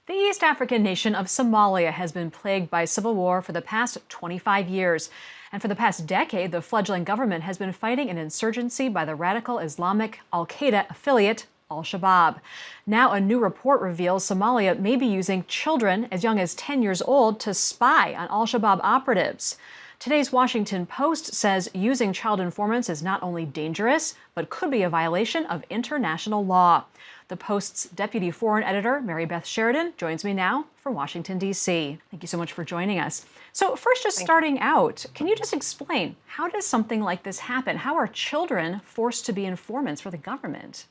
The East African nation of Somalia has been plagued by civil war for the past 25 years. And for the past decade, the fledgling government has been fighting an insurgency by the radical Islamic al-Qaeda affiliate, al-Shabaab. Now, a new report reveals Somalia may be using children as young as 10 years old to spy on al-Shabaab operatives. Today's Washington Post says using child informants is not only dangerous, but could be a violation of international law. The Post's deputy foreign editor, Mary Beth Sheridan, joins me now from Washington, D.C. Thank you so much for joining us. So first, just starting out, can you just explain, how does something like this happen? How are children forced to be informants for the government?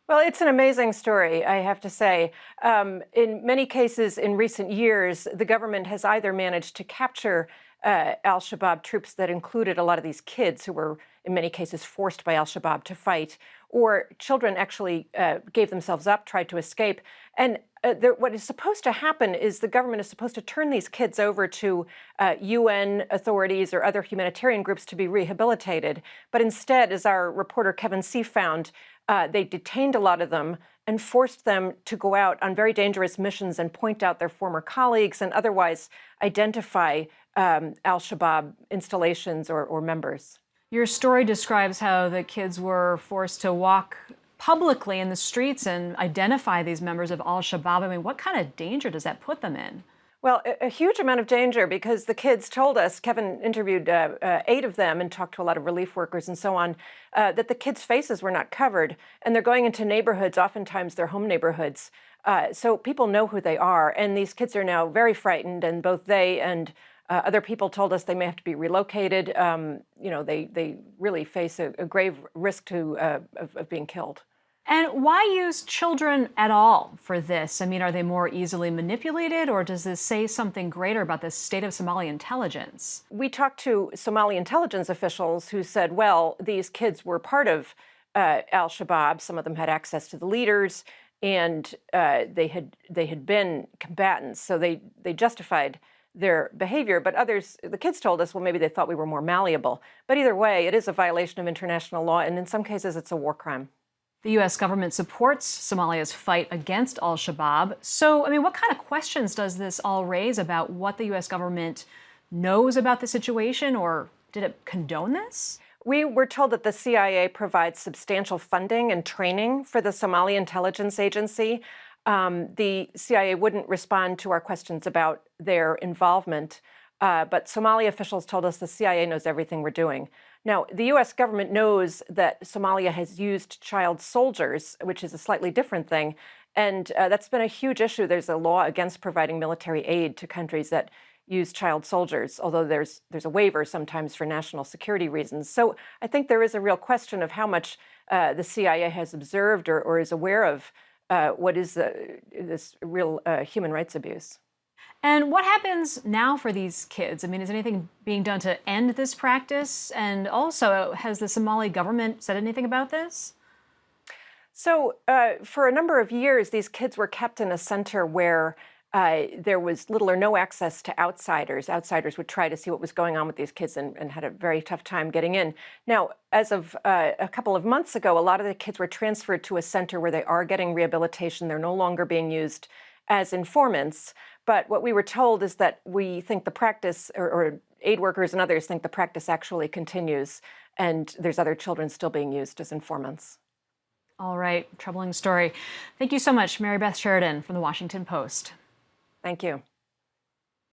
Well, it's an amazing story, I have to say. In many cases in recent years, the government has either managed to capture al-Shabaab troops that included a lot of these kids who were, in many cases, forced by al-Shabaab to fight, or children actually gave themselves up, tried to escape. And what is supposed to happen is the government is supposed to turn these kids over to UN authorities or other humanitarian groups to be rehabilitated. But instead, as our reporter Kevin C. found, they detained a lot of them and forced them to go out on very dangerous missions and point out their former colleagues and otherwise identify al-Shabaab installations or members. Your story describes how the kids were forced to walk publicly in the streets and identify these members of al-Shabaab. I mean, what kind of danger does that put them in? Well, a huge amount of danger, because the kids told us, Kevin interviewed 8 of them and talked to a lot of relief workers and so on, that the kids' faces were not covered. And they're going into neighborhoods, oftentimes their home neighborhoods. So people know who they are. And these kids are now very frightened. And both they and other people told us they may have to be relocated. They really face a grave risk of being killed. And why use children at all for this? I mean, are they more easily manipulated, or does this say something greater about the state of Somali intelligence? We talked to Somali intelligence officials who said, well, these kids were part of al-Shabaab. Some of them had access to the leaders, and they had been combatants, so they justified their behavior. But others, the kids told us, well, maybe they thought we were more malleable. But either way, it is a violation of international law, and in some cases, it's a war crime. The U.S. government supports Somalia's fight against al-Shabaab. So, I mean, what kind of questions does this all raise about what the U.S. government knows about the situation, or did it condone this? We were told that the CIA provides substantial funding and training for the Somali intelligence agency. The CIA wouldn't respond to our questions about their involvement, but Somali officials told us the CIA knows everything we're doing. Now, the U.S. government knows that Somalia has used child soldiers, which is a slightly different thing, and that's been a huge issue. There's a law against providing military aid to countries that use child soldiers, although there's a waiver sometimes for national security reasons. So I think there is a real question of how much the CIA has observed or is aware of what is this real human rights abuse. And what happens now for these kids? I mean, is anything being done to end this practice? And also, has the Somali government said anything about this? So for a number of years, these kids were kept in a center where there was little or no access to outsiders. Outsiders would try to see what was going on with these kids and had a very tough time getting in. Now, as of a couple of months ago, a lot of the kids were transferred to a center where they are getting rehabilitation. They're no longer being used as informants. But what we were told is that we think the practice, or aid workers and others think the practice actually continues, and there's other children still being used as informants. All right, troubling story. Thank you so much, Mary Beth Sheridan from the Washington Post. Thank you.